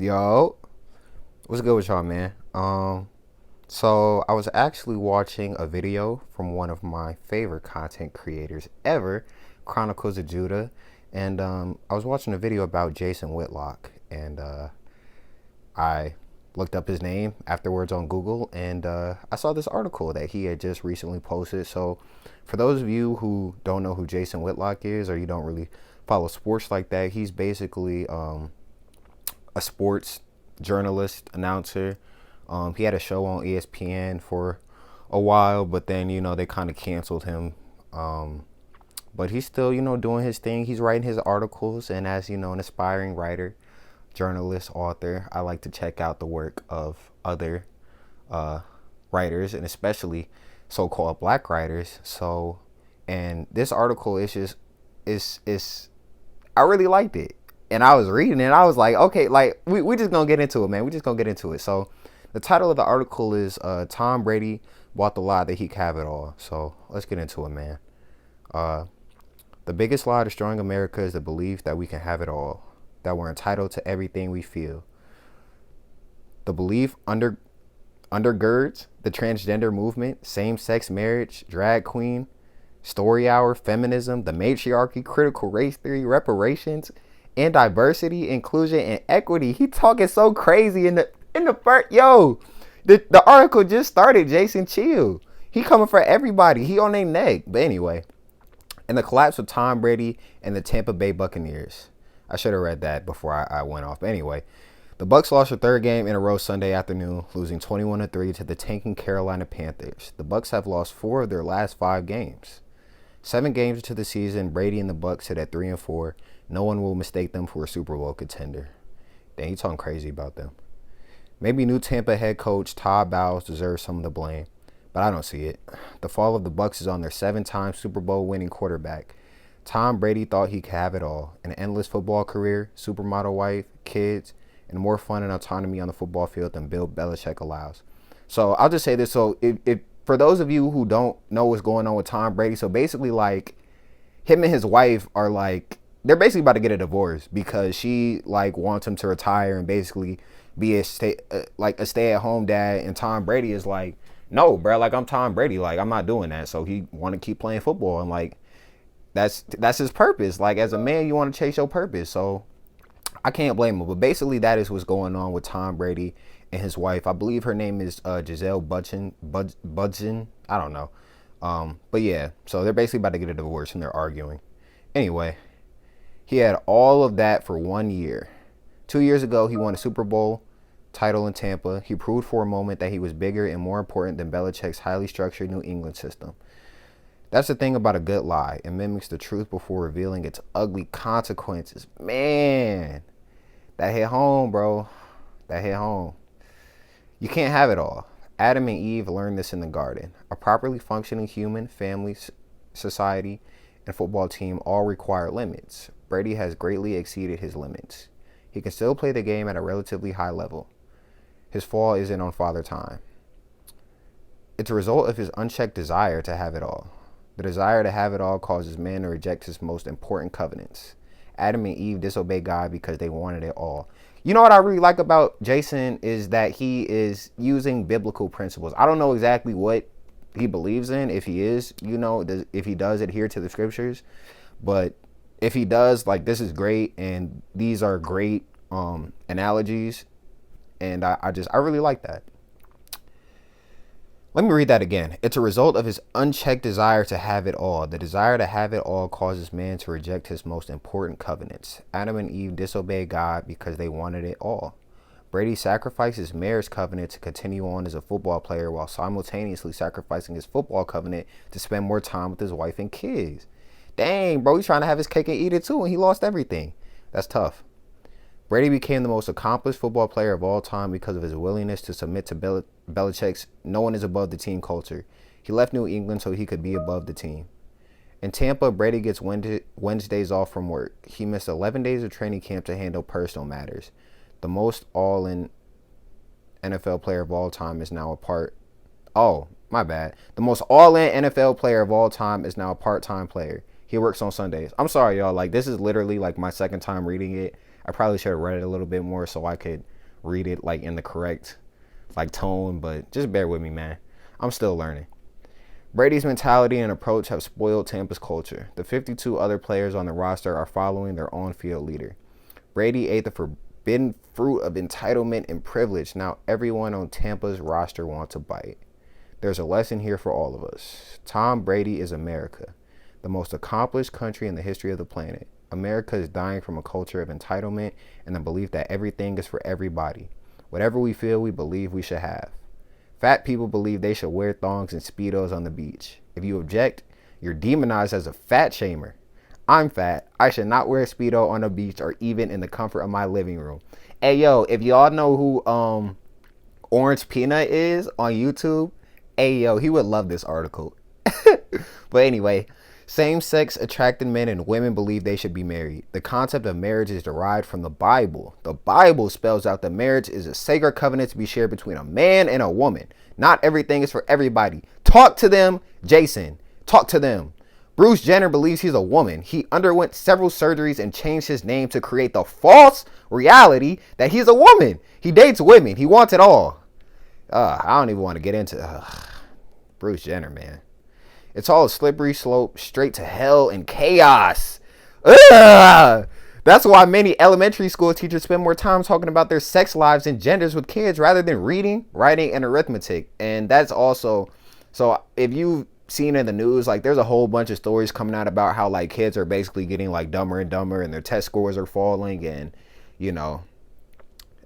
Yo, what's good with y'all, man? So I was actually watching a video from one of my favorite content creators ever, Chronicles of Judah, and I was watching a video about Jason Whitlock, and I looked up his name afterwards on Google, and I saw this article that he had just recently posted. So, for those of you who don't know who Jason Whitlock is, or you don't really follow sports like that, he's basically a sports journalist, announcer. He had a show on ESPN for a while, but then they kind of canceled him. But he's still doing his thing. He's writing his articles, and as an aspiring writer, journalist, author, I like to check out the work of other uh, writers, and especially so-called black writers. So, and this article is I really liked it. And I was reading it, I was like, okay, like we just gonna get into it, man. We just gonna get into it. So the title of the article is Tom Brady bought the lie that he could have it all. So let's get into it, man. Uh, the biggest lie destroying America is the belief that we can have it all, that we're entitled to everything we feel. The belief undergirds the transgender movement, same-sex marriage, drag queen, story hour, feminism, the matriarchy, critical race theory, reparations, and diversity, inclusion, and equity. He talking so crazy in the first the article just started. Jason, chill. He coming for everybody. He on their neck. But anyway, in the collapse of Tom Brady and the Tampa Bay Buccaneers. I should have read that before I went off. But anyway, the Bucs lost their third game in a row Sunday afternoon, losing 21-3 to the tanking Carolina Panthers. The Bucs have lost 4 of their last 5 games. 7 games into the season, Brady and the Bucs sit at 3-4. No one will mistake them for a Super Bowl contender. Dang, you talking crazy about them. Maybe new Tampa head coach Todd Bowles deserves some of the blame, but I don't see it. The fall of the Bucs is on their 7-time Super Bowl winning quarterback. Tom Brady thought he could have it all: an endless football career, supermodel wife, kids, and more fun and autonomy on the football field than Bill Belichick allows. So I'll just say this. So if for those of you who don't know what's going on with Tom Brady, so basically like him and his wife are like, they're basically about to get a divorce because she like wants him to retire and basically be a stay-at-home dad, and Tom Brady is like, no, bro, like I'm Tom Brady, like I'm not doing that. So he want to keep playing football, and like that's his purpose. Like as a man, you want to chase your purpose. So I can't blame him. But basically, that is what's going on with Tom Brady and his wife. I believe her name is Giselle Budgeon. I don't know. But yeah, so they're basically about to get a divorce and they're arguing. Anyway, he had all of that for 1 year. 2 years ago, he won a Super Bowl title in Tampa. He proved for a moment that he was bigger and more important than Belichick's highly structured New England system. That's the thing about a good lie. It mimics the truth before revealing its ugly consequences. Man, that hit home, bro. That hit home. You can't have it all. Adam and Eve learned this in the garden. A properly functioning human, family, society, and football team all require limits. Brady has greatly exceeded his limits. He can still play the game at a relatively high level. His fall isn't on father time. It's a result of his unchecked desire to have it all. The desire to have it all causes man to reject his most important covenants. Adam and Eve disobeyed God because they wanted it all. You know what I really like about Jason is that he is using biblical principles. I don't know exactly what he believes in, if he is, if he does adhere to the scriptures, but if he does, like, this is great, and these are great analogies, and I really like that. Let me read that again. It's a result of his unchecked desire to have it all. The desire to have it all causes man to reject his most important covenants. Adam and Eve disobeyed God because they wanted it all. Brady sacrificed his marriage covenant to continue on as a football player while simultaneously sacrificing his football covenant to spend more time with his wife and kids. Dang, bro, he's trying to have his cake and eat it too, and he lost everything. That's tough. Brady became the most accomplished football player of all time because of his willingness to submit to Belichick's "no one is above the team" culture. He left New England so he could be above the team. In Tampa, Brady gets Wednesdays off from work. He missed 11 days of training camp to handle personal matters. The most all-in NFL player of all time is now a part. Oh, my bad. The most all-in NFL player of all time is now a part-time player. He works on Sundays. I'm sorry, y'all. Like, this is literally like my second time reading it. I probably should have read it a little bit more so I could read it like in the correct like tone, but just bear with me, man. I'm still learning. Brady's mentality and approach have spoiled Tampa's culture. The 52 other players on the roster are following their on-field leader. Brady ate the forbidden fruit of entitlement and privilege. Now everyone on Tampa's roster wants a bite. There's a lesson here for all of us. Tom Brady is America, the most accomplished country in the history of the planet. America is dying from a culture of entitlement and the belief that everything is for everybody. Whatever we feel, we believe we should have. Fat people believe they should wear thongs and Speedos on the beach. If you object, you're demonized as a fat shamer. I'm fat. I should not wear a Speedo on the beach or even in the comfort of my living room. Hey, yo, if y'all know who Orange Peanut is on YouTube, hey, yo, he would love this article. But anyway, same-sex attracted men and women believe they should be married. The concept of marriage is derived from the Bible. The Bible spells out that marriage is a sacred covenant to be shared between a man and a woman. Not everything is for everybody. Talk to them, Jason. Talk to them. Bruce Jenner believes he's a woman. He underwent several surgeries and changed his name to create the false reality that he's a woman. He dates women. He wants it all. I don't even want to get into Bruce Jenner, man. It's all a slippery slope straight to hell and chaos. That's why many elementary school teachers spend more time talking about their sex lives and genders with kids rather than reading, writing, and arithmetic. And that's also, so if you've seen in the news, like there's a whole bunch of stories coming out about how like kids are basically getting like dumber and dumber and their test scores are falling, and you know,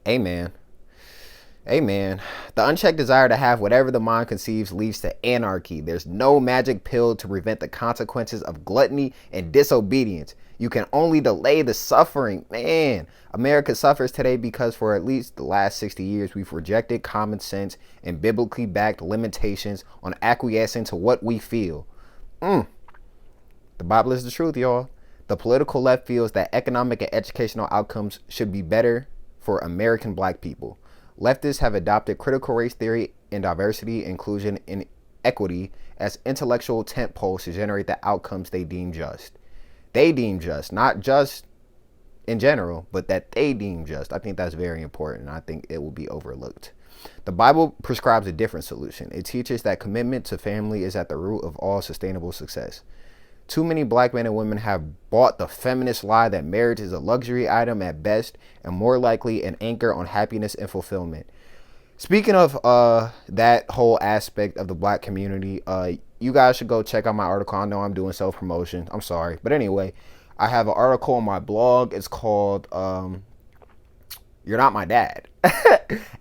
amen. Amen. The unchecked desire to have whatever the mind conceives leads to anarchy. There's no magic pill to prevent the consequences of gluttony and disobedience. You can only delay the suffering. Man, America suffers today because for at least the last 60 years, we've rejected common sense and biblically backed limitations on acquiescing to what we feel. The Bible is the truth, y'all. The political left feels that economic and educational outcomes should be better for American black people. Leftists have adopted critical race theory and diversity, inclusion, and equity as intellectual tent poles to generate the outcomes they deem just. They deem just, not just in general, but that they deem just. I think that's very important. I think it will be overlooked. The Bible prescribes a different solution. It teaches that commitment to family is at the root of all sustainable success. Too many black men and women have bought the feminist lie that marriage is a luxury item at best and more likely an anchor on happiness and fulfillment. Speaking of that whole aspect of the black community, you guys should go check out my article. I know I'm doing self-promotion. I'm sorry. But anyway, I have an article on my blog. It's called You're Not My Dad.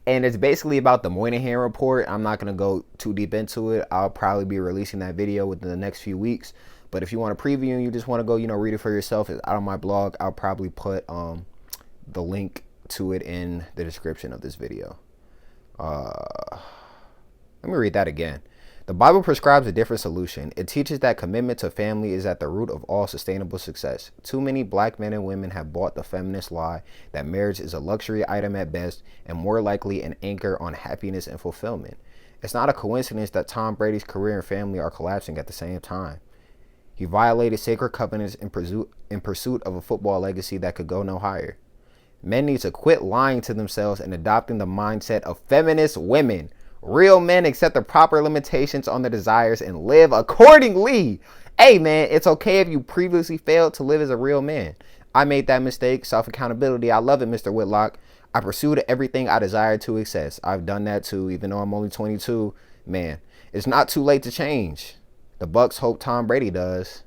And it's basically about the Moynihan Report. I'm not going to go too deep into it. I'll probably be releasing that video within the next few weeks. But if you want a preview and you just want to go, read it for yourself, it's out on my blog. I'll probably put the link to it in the description of this video. Let me read that again. The Bible prescribes a different solution. It teaches that commitment to family is at the root of all sustainable success. Too many black men and women have bought the feminist lie that marriage is a luxury item at best and more likely an anchor on happiness and fulfillment. It's not a coincidence that Tom Brady's career and family are collapsing at the same time. He violated sacred covenants in pursuit of a football legacy that could go no higher. Men need to quit lying to themselves and adopting the mindset of feminist women. Real men accept the proper limitations on their desires and live accordingly. Hey, man, it's okay if you previously failed to live as a real man. I made that mistake. Self-accountability. I love it, Mr. Whitlock. I pursued everything I desired to excess. I've done that too, even though I'm only 22. Man, it's not too late to change. The Bucks hope Tom Brady does.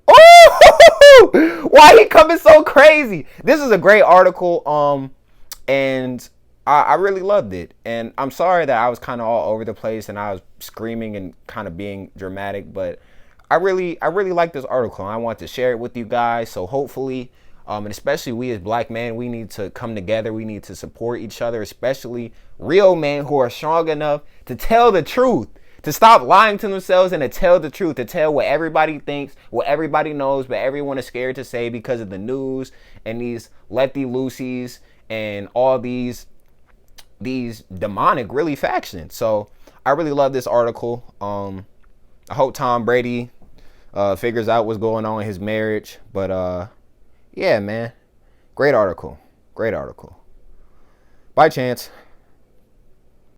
Oh, why he coming so crazy? This is a great article, and I really loved it. And I'm sorry that I was kind of all over the place and I was screaming and kind of being dramatic, but I really like this article and I want to share it with you guys. So hopefully, and especially we as black men, we need to come together. We need to support each other, especially real men who are strong enough to tell the truth. To stop lying to themselves and to tell the truth, to tell what everybody thinks, what everybody knows, but everyone is scared to say because of the news and these lefty loosies and all these demonic really factions. So I really love this article. I hope Tom Brady figures out what's going on in his marriage. But Yeah, man. Great article. Great article. By chance.